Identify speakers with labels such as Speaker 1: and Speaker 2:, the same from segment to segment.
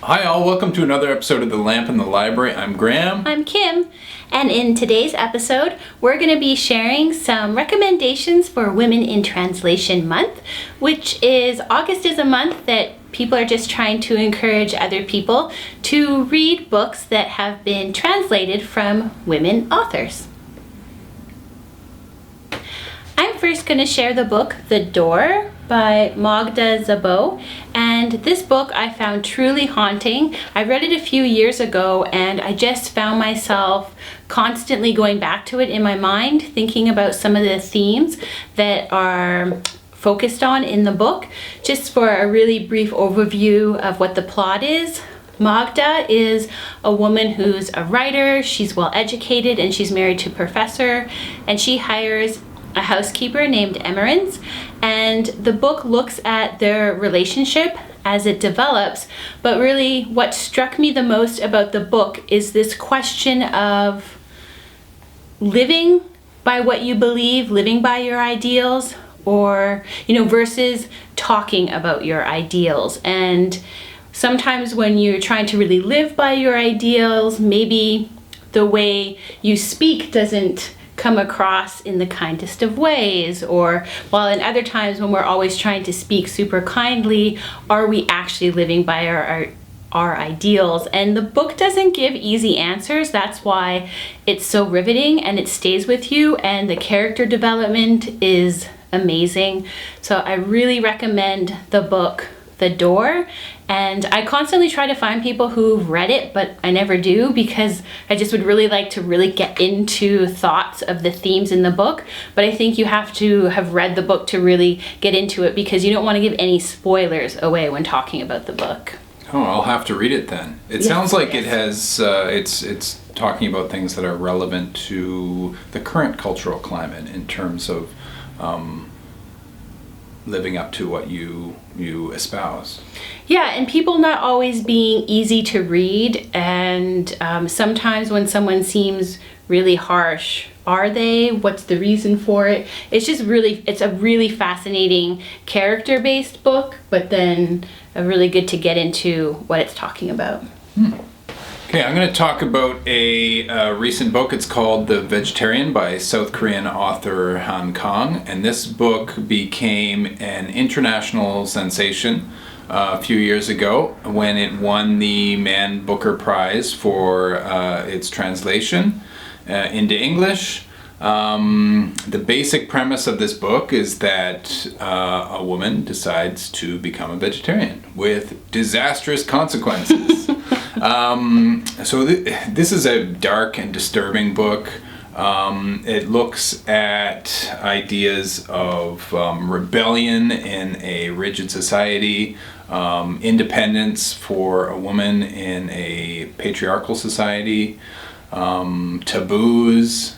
Speaker 1: Hi all, welcome to another episode of The Lamp in the Library. I'm Graham.
Speaker 2: I'm Kim, and in today's episode, we're going to be sharing some recommendations for Women in Translation Month, which is August is a month that people are just trying to encourage other people to read books that have been translated from women authors. I'm first going to share the book The Door by Magda Szabó, and this book I found truly haunting. I read it a few years ago and I just found myself constantly going back to it in my mind, thinking about some of the themes that are focused on in the book. Just for a really brief overview of what the plot is. Magda is a woman who's a writer, she's well educated, and she's married to a professor, and she hires a housekeeper named Emerins, and the book looks at their relationship as it develops. But really what struck me the most about the book is this question of living by what you believe, living by your ideals, or versus talking about your ideals. And sometimes when you're trying to really live by your ideals, maybe the way you speak doesn't come across in the kindest of ways, or while in other times when we're always trying to speak super kindly, are we actually living by our ideals? And the book doesn't give easy answers. That's why it's so riveting and it stays with you, and the character development is amazing. So I really recommend the book The Door, and I constantly try to find people who've read it, but I never do, because I just would really like to really get into thoughts of the themes in the book. But I think you have to have read the book to really get into it, because you don't want to give any spoilers away when talking about the book.
Speaker 1: Oh, I'll have to read it then. It sounds like it has, it's talking about things that are relevant to the current cultural climate in terms of living up to what you espouse.
Speaker 2: Yeah, and people not always being easy to read, and sometimes when someone seems really harsh, are they? What's the reason for it? It's a really fascinating character-based book, but then really good to get into what it's talking about.
Speaker 1: Okay, I'm going to talk about a recent book. It's called The Vegetarian by South Korean author Kang, and this book became an international sensation a few years ago when it won the Man Booker Prize for its translation into English. The basic premise of this book is that a woman decides to become a vegetarian with disastrous consequences. This is a dark and disturbing book. It looks at ideas of rebellion in a rigid society, independence for a woman in a patriarchal society, taboos,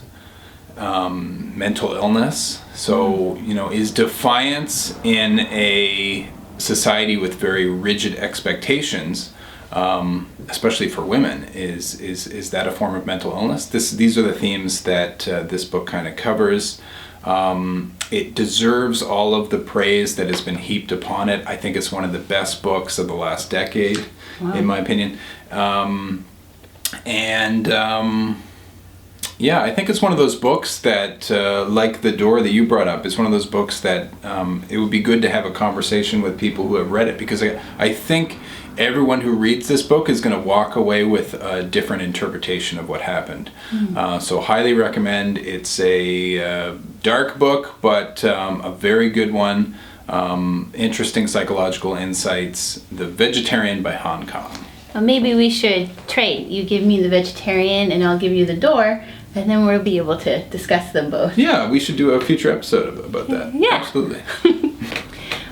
Speaker 1: mental illness. So, is defiance in a society with very rigid expectations, especially for women, is that a form of mental illness? These are the themes that this book kind of covers. It deserves all of the praise that has been heaped upon it. I think it's one of the best books of the last decade, in my opinion. Yeah, I think it's one of those books that, like The Door that you brought up, it's one of those books that it would be good to have a conversation with people who have read it, because I think everyone who reads this book is going to walk away with a different interpretation of what happened. So highly recommend. It's a dark book, but a very good one. Interesting psychological insights. The Vegetarian by Kang.
Speaker 2: Well, maybe we should trade. You give me The Vegetarian and I'll give you The Door, and then we'll be able to discuss them both.
Speaker 1: Yeah, we should do a future episode about that.
Speaker 2: Yeah.
Speaker 1: Absolutely.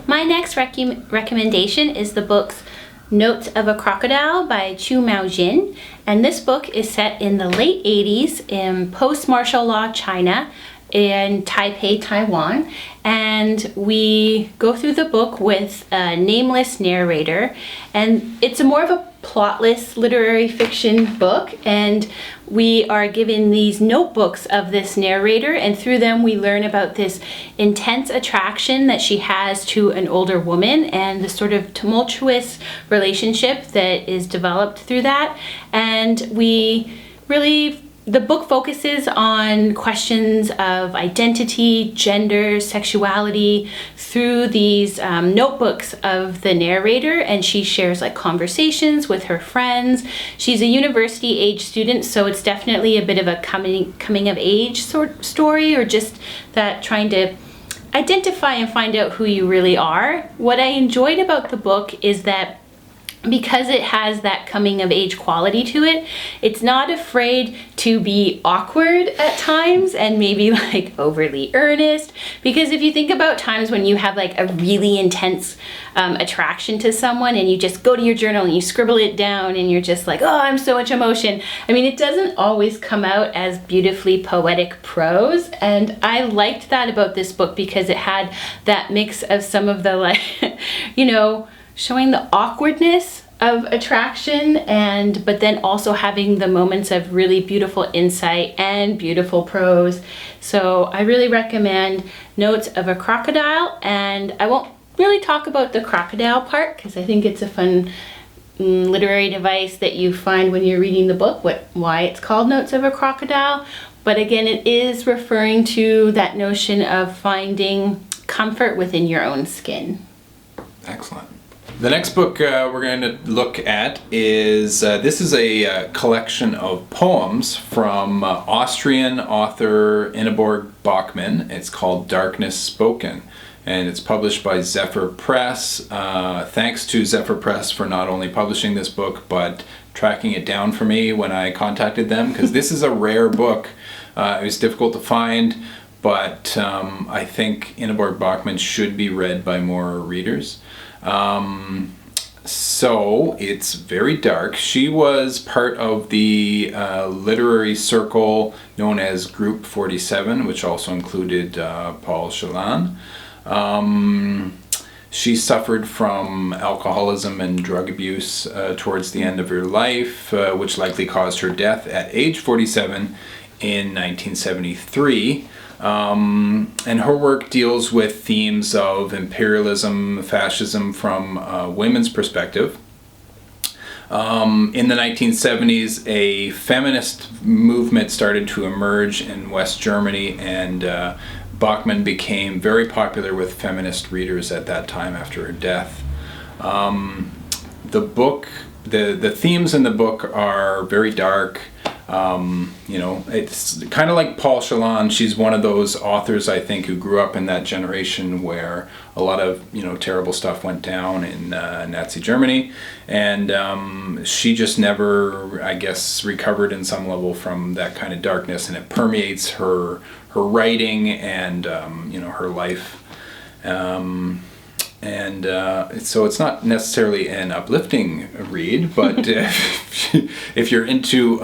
Speaker 2: My next recommendation is the books Notes of a Crocodile by Miaojin, and this book is set in the late 80s in post-martial law China. in Taipei, Taiwan, and we go through the book with a nameless narrator, and it's more of a plotless literary fiction book, and we are given these notebooks of this narrator, and through them we learn about this intense attraction that she has to an older woman and the sort of tumultuous relationship that is developed through that. And the book focuses on questions of identity, gender, sexuality through these notebooks of the narrator, and she shares like conversations with her friends. She's a university age student, so it's definitely a bit of a coming of age sort of story, or just that trying to identify and find out who you really are. What I enjoyed about the book is that because it has that coming of age quality to it, it's not afraid to be awkward at times and maybe like overly earnest. Because if you think about times when you have like a really intense attraction to someone and you just go to your journal and you scribble it down and you're just like, oh, I'm so much emotion. I mean, it doesn't always come out as beautifully poetic prose. And I liked that about this book because it had that mix of some of the like, showing the awkwardness of attraction, but then also having the moments of really beautiful insight and beautiful prose. So I really recommend Notes of a Crocodile, and I won't really talk about the crocodile part because I think it's a fun literary device that you find when you're reading the book, why it's called Notes of a Crocodile. But again, it is referring to that notion of finding comfort within your own skin.
Speaker 1: Excellent. The next book we're going to look at is, this is a collection of poems from Austrian author Ingeborg Bachmann. It's called Darkness Spoken, and it's published by Zephyr Press. Thanks to Zephyr Press for not only publishing this book, but tracking it down for me when I contacted them, because this is a rare book. It was difficult to find, but I think Ingeborg Bachmann should be read by more readers. So it's very dark. She was part of the literary circle known as Group 47, which also included Paul Celan. She suffered from alcoholism and drug abuse towards the end of her life, which likely caused her death at age 47 in 1973. And her work deals with themes of imperialism, fascism from a women's perspective. In the 1970s, a feminist movement started to emerge in West Germany, and Bachmann became very popular with feminist readers at that time after her death. The book, the themes in the book are very dark. It's kind of like Paul Celan. She's one of those authors, I think, who grew up in that generation where a lot of, terrible stuff went down in Nazi Germany. And she just never, I guess, recovered in some level from that kind of darkness. And it permeates her writing and, her life. So it's not necessarily an uplifting read, but if you're into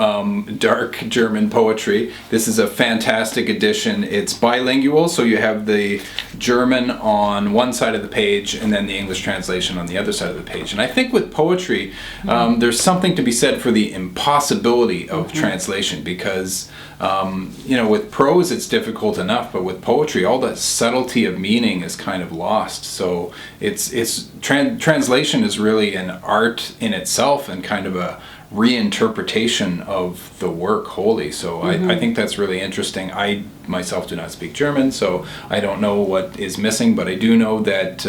Speaker 1: dark German poetry, this is a fantastic edition. It's bilingual, so you have the German on one side of the page and then the English translation on the other side of the page. And I think with poetry, there's something to be said for the impossibility of translation, because with prose it's difficult enough, but with poetry, all the subtlety of meaning is kind of lost. So translation is really an art in itself and kind of a reinterpretation of the work wholly. So I think that's really interesting. I myself do not speak German, so I don't know what is missing, but I do know that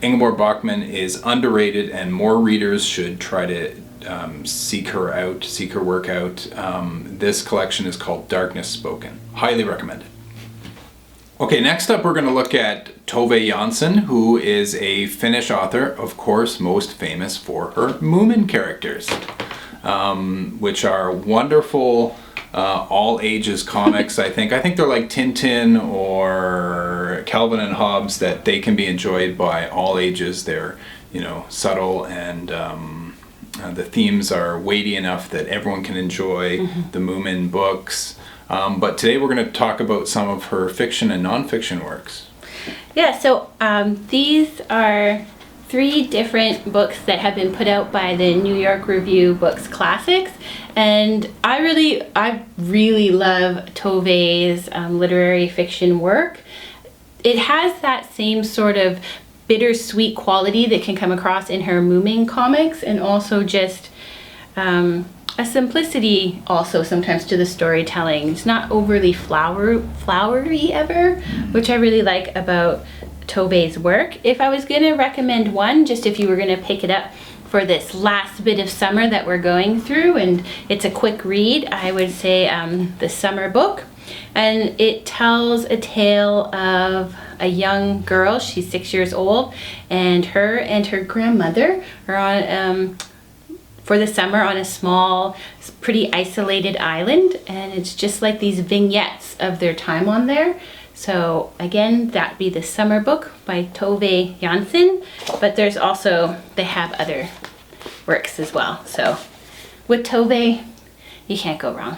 Speaker 1: Ingeborg Bachmann is underrated, and more readers should try to seek her work out. This collection is called Darkness Spoken. Highly recommended. Okay, next up we're going to look at Tove Jansson, who is a Finnish author, of course most famous for her Moomin characters, which are wonderful all ages comics. I think they're like Tintin or Calvin and Hobbes, that they can be enjoyed by all ages. They're subtle, and the themes are weighty enough that everyone can enjoy the Moomin books. But today we're going to talk about some of her fiction and nonfiction works.
Speaker 2: Yeah, so these are 3 different books that have been put out by the New York Review Books Classics, and I really love Tove's literary fiction work. It has that same sort of bittersweet quality that can come across in her Moomins comics, and also just a simplicity also sometimes to the storytelling. It's not overly flowery ever, which I really like about Tove's work. If I was going to recommend one, just if you were going to pick it up for this last bit of summer that we're going through, and it's a quick read, I would say the summer book. And it tells a tale of a young girl. She's 6 years old, and her grandmother are on for the summer on a small, pretty isolated island, and it's just like these vignettes of their time on there. So again, that'd be the summer book by Tove Jansson, but they have other works as well. So with Tove, you can't go wrong.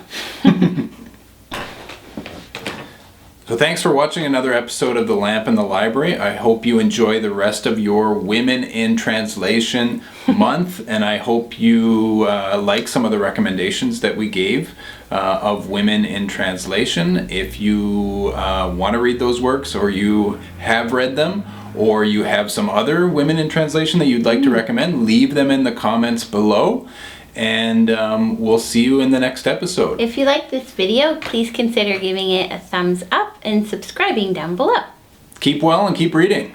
Speaker 1: So thanks for watching another episode of The Lamp in the Library. I hope you enjoy the rest of your Women in Translation month, and I hope you like some of the recommendations that we gave of women in translation. If you want to read those works, or you have read them, or you have some other women in translation that you'd like to recommend, leave them in the comments below. And we'll see you in the next episode.
Speaker 2: If you like this video, please consider giving it a thumbs up and subscribing down below.
Speaker 1: Keep well and keep reading.